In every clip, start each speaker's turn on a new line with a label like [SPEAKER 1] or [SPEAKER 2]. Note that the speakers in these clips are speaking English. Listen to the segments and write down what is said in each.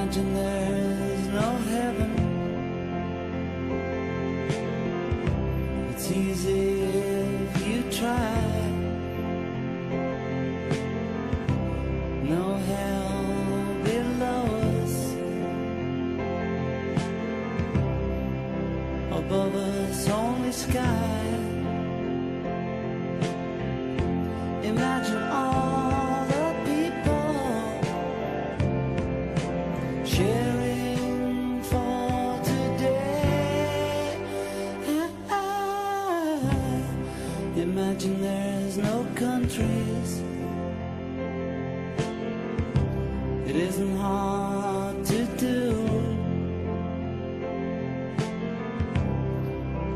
[SPEAKER 1] Imagine there's no heaven. It's easy if you try. No hell below us, above us only sky. Imagine all the people sharing for today. Imagine there's no countries. It isn't hard to do.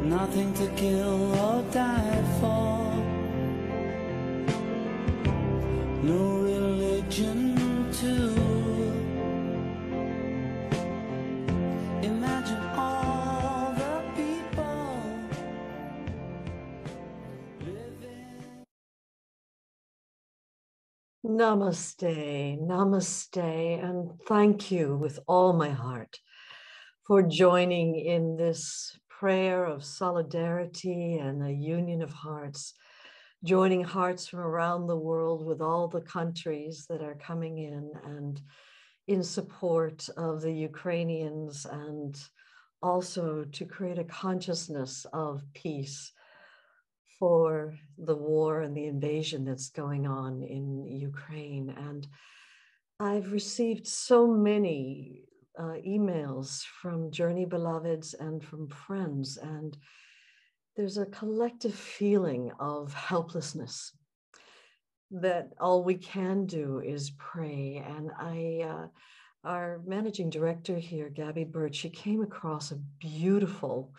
[SPEAKER 1] Nothing to kill or die for. No religion too. Imagine all the people living.
[SPEAKER 2] Namaste, namaste, and thank you with all my heart for joining in this prayer of solidarity and a union of hearts, joining hearts from around the world with all the countries that are coming in and support of the Ukrainians, and also to create a consciousness of peace for the war and the invasion that's going on in Ukraine. And I've received so many emails from Journey Beloveds and from friends, and there's a collective feeling of helplessness that all we can do is pray. And our managing director here, Gabby Birch, she came across a beautiful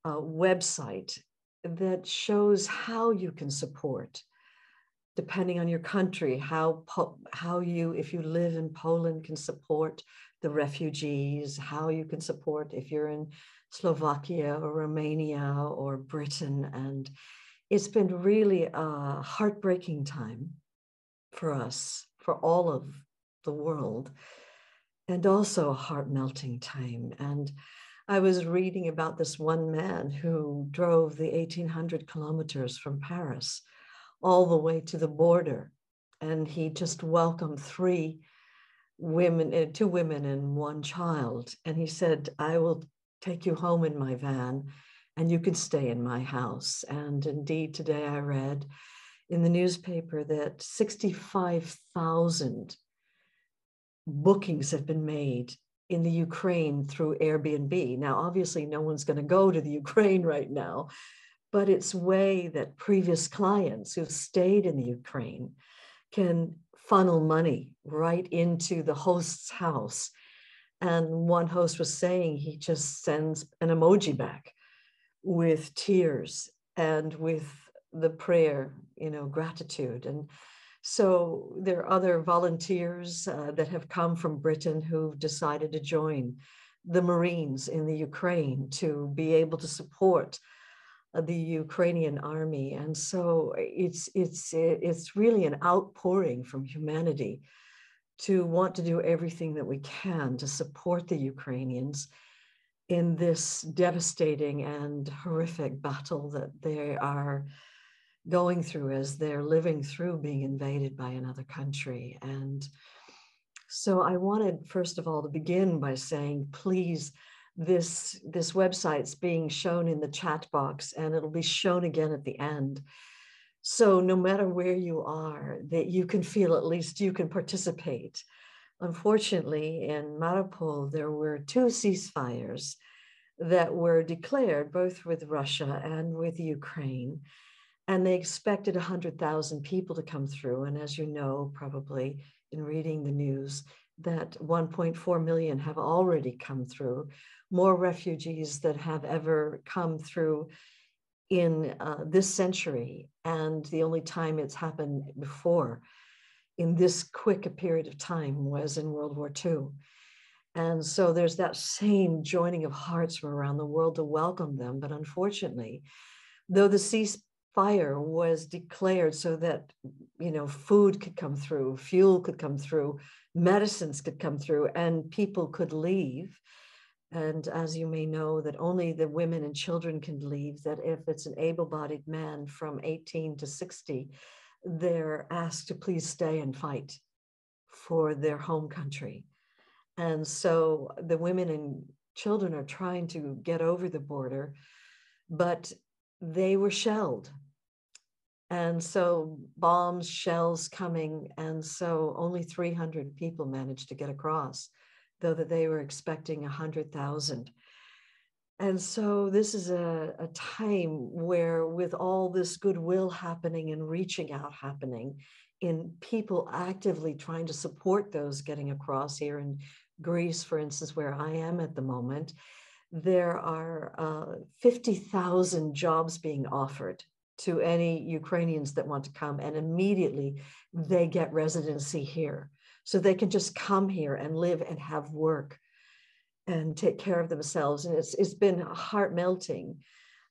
[SPEAKER 2] website that shows how you can support, depending on your country, how you, if you live in Poland, can support the refugees, how you can support if you're in Slovakia or Romania or Britain. And it's been really a heartbreaking time for us, for all of the world, and also a heart-melting time. And I was reading about this one man who drove the 1,800 kilometers from Paris all the way to the border. And he just welcomed two women and one child. And he said, I will take you home in my van and you can stay in my house. And indeed, today I read in the newspaper that 65,000 bookings have been made in the Ukraine through Airbnb. Now, obviously, no one's going to go to the Ukraine right now, but it's way that previous clients who've stayed in the Ukraine can funnel money right into the host's house. And one host was saying he just sends an emoji back with tears and with the prayer, gratitude. And so there are other volunteers that have come from Britain who've decided to join the Marines in the Ukraine to be able to support the Ukrainian army. And so it's really an outpouring from humanity to want to do everything that we can to support the Ukrainians in this devastating and horrific battle that they are going through as they're living through being invaded by another country. And so I wanted, first of all, to begin by saying, please, this website's being shown in the chat box, and it'll be shown again at the end. So no matter where you are, that you can feel at least you can participate. Unfortunately, in Mariupol, there were 2 ceasefires that were declared, both with Russia and with Ukraine. And they expected 100,000 people to come through. And as you know, probably in reading the news, that 1.4 million have already come through, more refugees that have ever come through in this century. And the only time it's happened before in this quick a period of time was in World War II. And so there's that same joining of hearts from around the world to welcome them. But unfortunately, though the ceasefire was declared so that, food could come through, fuel could come through, medicines could come through and people could leave. And as you may know, that only the women and children can leave, that if it's an able-bodied man from 18 to 60, they're asked to please stay and fight for their home country. And so the women and children are trying to get over the border, but they were shelled. And so bombs, shells coming, and so only 300 people managed to get across, though that they were expecting 100,000. And so this is a time where, with all this goodwill happening and reaching out happening, in people actively trying to support those getting across here in Greece, for instance, where I am at the moment, there are 50,000 jobs being offered to any Ukrainians that want to come, and immediately they get residency here. So they can just come here and live and have work and take care of themselves. And it's been heart melting.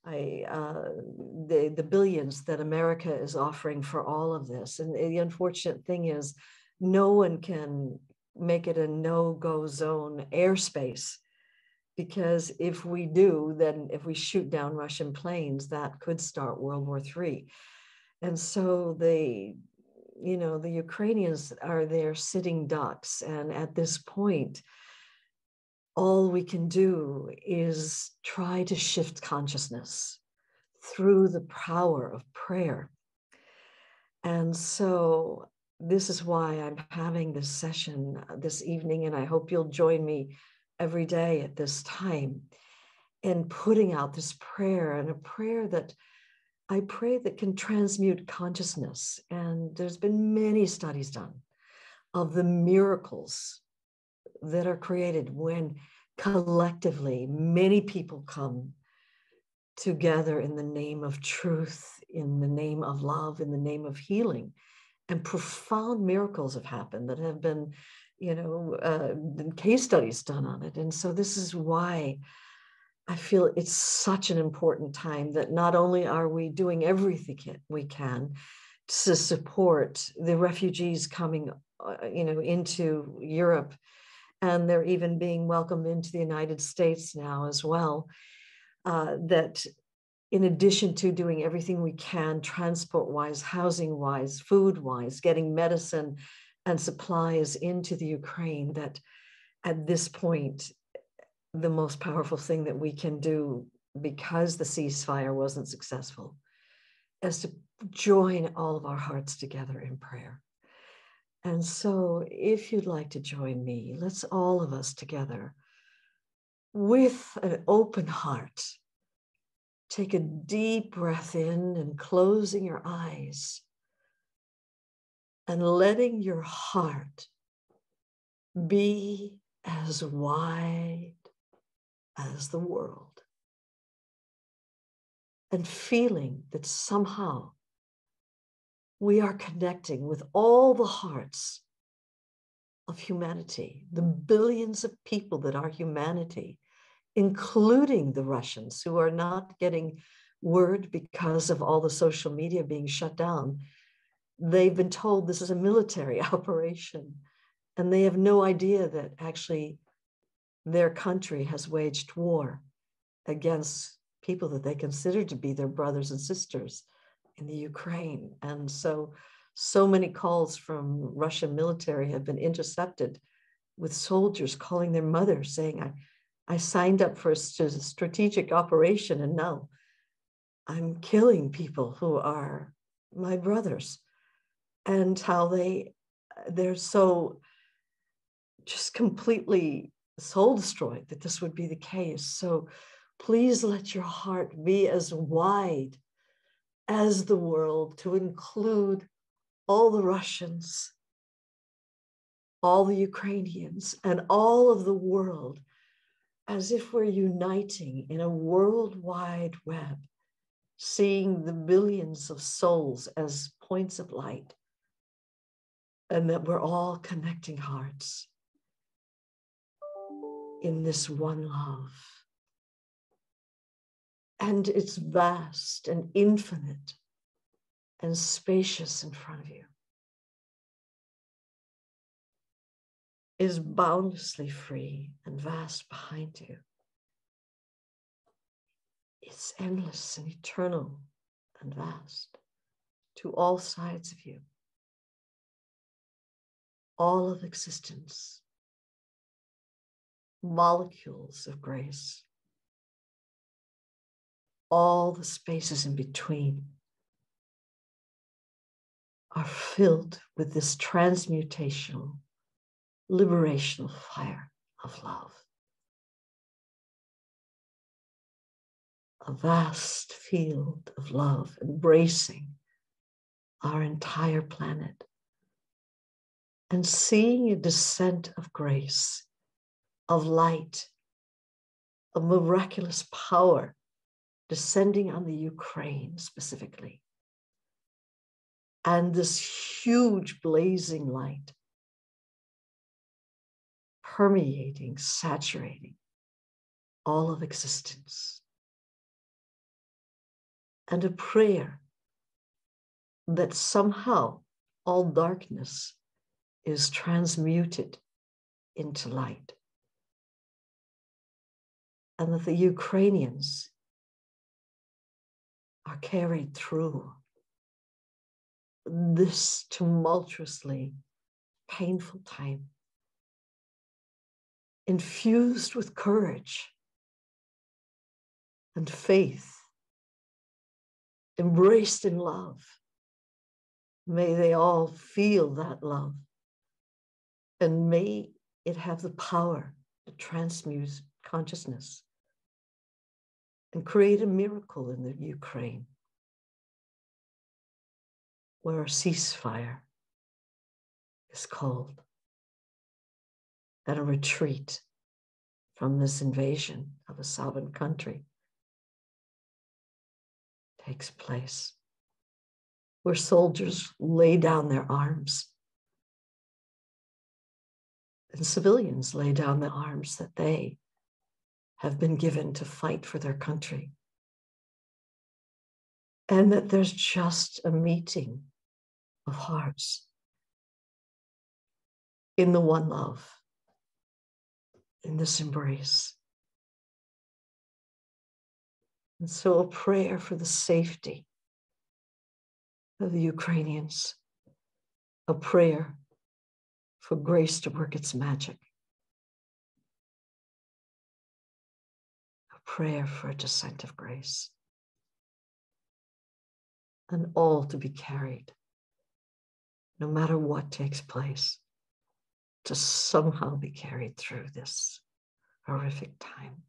[SPEAKER 2] The billions that America is offering for all of this. And the unfortunate thing is, no one can make it a no-go zone airspace, because if we do, then if we shoot down Russian planes, that could start World War III. And so the Ukrainians are there sitting ducks. And at this point, all we can do is try to shift consciousness through the power of prayer. And so this is why I'm having this session this evening, and I hope you'll join me every day at this time in putting out this prayer, and a prayer that I pray that can transmute consciousness. And there's been many studies done of the miracles that are created when collectively many people come together in the name of truth, in the name of love, in the name of healing. And profound miracles have happened that have been, case studies done on it. And so this is why I feel it's such an important time, that not only are we doing everything we can to support the refugees coming, into Europe, and they're even being welcomed into the United States now as well, that in addition to doing everything we can, transport-wise, housing-wise, food-wise, getting medicine and supplies into the Ukraine, that at this point, the most powerful thing that we can do, because the ceasefire wasn't successful, is to join all of our hearts together in prayer. And so if you'd like to join me, let's all of us together, with an open heart, take a deep breath in and closing your eyes and letting your heart be as wide as the world, and feeling that somehow we are connecting with all the hearts of humanity, the billions of people that are humanity, including the Russians, who are not getting word because of all the social media being shut down. They've been told this is a military operation, and they have no idea that actually their country has waged war against people that they consider to be their brothers and sisters in the Ukraine. And so many calls from Russian military have been intercepted, with soldiers calling their mother saying, I signed up for a strategic operation, and now I'm killing people who are my brothers. And how they're so just completely soul destroyed that this would be the case. So please let your heart be as wide as the world, to include all the Russians, all the Ukrainians, and all of the world, as if we're uniting in a worldwide web, seeing the billions of souls as points of light, and that we're all connecting hearts in this one love. And it's vast and infinite and spacious in front of you. is boundlessly free and vast behind you. It's endless and eternal and vast to all sides of you. All of existence, molecules of grace, all the spaces in between are filled with this transmutational, liberational fire of love. A vast field of love embracing our entire planet and seeing a descent of grace, of light, of miraculous power descending on the Ukraine specifically. And this huge blazing light permeating, saturating all of existence. And a prayer that somehow all darkness is transmuted into light. And that the Ukrainians are carried through this tumultuously painful time, infused with courage and faith, embraced in love. May they all feel that love, and may it have the power to transmute consciousness and create a miracle in the Ukraine, where a ceasefire is called and a retreat from this invasion of a sovereign country takes place, where soldiers lay down their arms and civilians lay down the arms that they have been given to fight for their country. And that there's just a meeting of hearts in the one love, in this embrace. And so a prayer for the safety of the Ukrainians, a prayer for grace to work its magic, a prayer for a descent of grace, and all to be carried, no matter what takes place, to somehow be carried through this horrific time.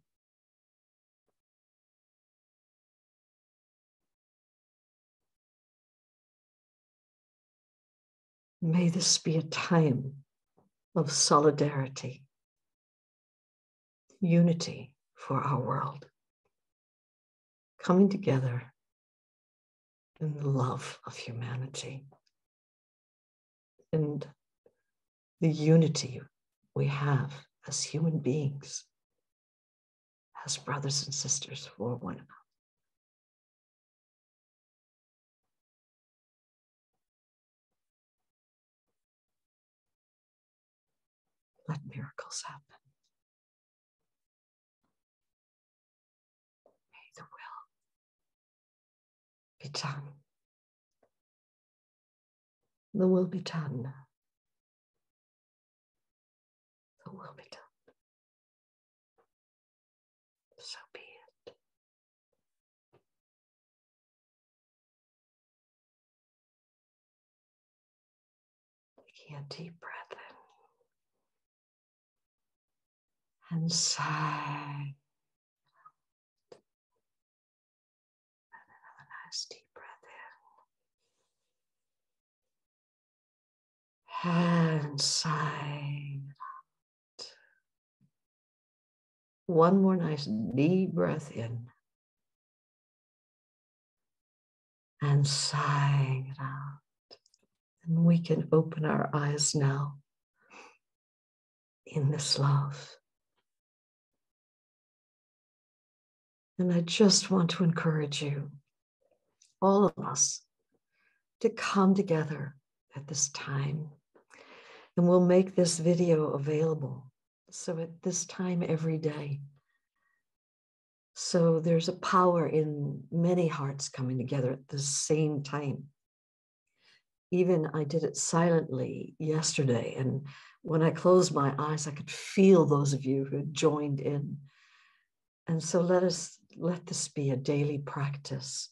[SPEAKER 2] May this be a time of solidarity, unity for our world, coming together in the love of humanity and the unity we have as human beings, as brothers and sisters for one another. Let miracles happen. May the will be done. The will be done. The will be done. So be it. Taking a deep breath in and sigh. And another nice deep breath in and sigh. One more nice deep breath in and sighing it out. And we can open our eyes now in this love. And I just want to encourage you, all of us, to come together at this time And we'll make this video available. So at this time every day. So there's a power in many hearts coming together at the same time. Even I did it silently yesterday. And when I closed my eyes, I could feel those of you who had joined in. And so let this be a daily practice.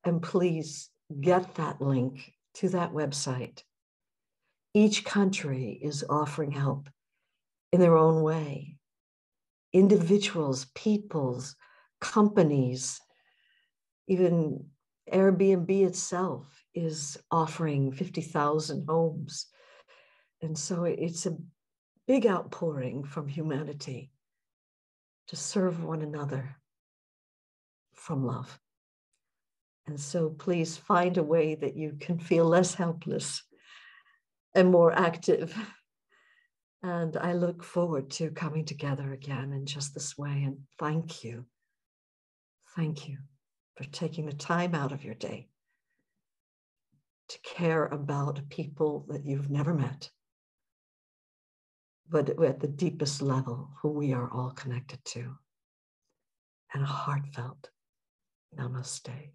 [SPEAKER 2] And please get that link to that website. Each country is offering help in their own way. Individuals, peoples, companies, even Airbnb itself is offering 50,000 homes. And so it's a big outpouring from humanity to serve one another from love. And so please find a way that you can feel less helpless and more active. And I look forward to coming together again in just this way. And thank you. Thank you for taking the time out of your day to care about people that you've never met, but at the deepest level, who we are all connected to. And a heartfelt namaste.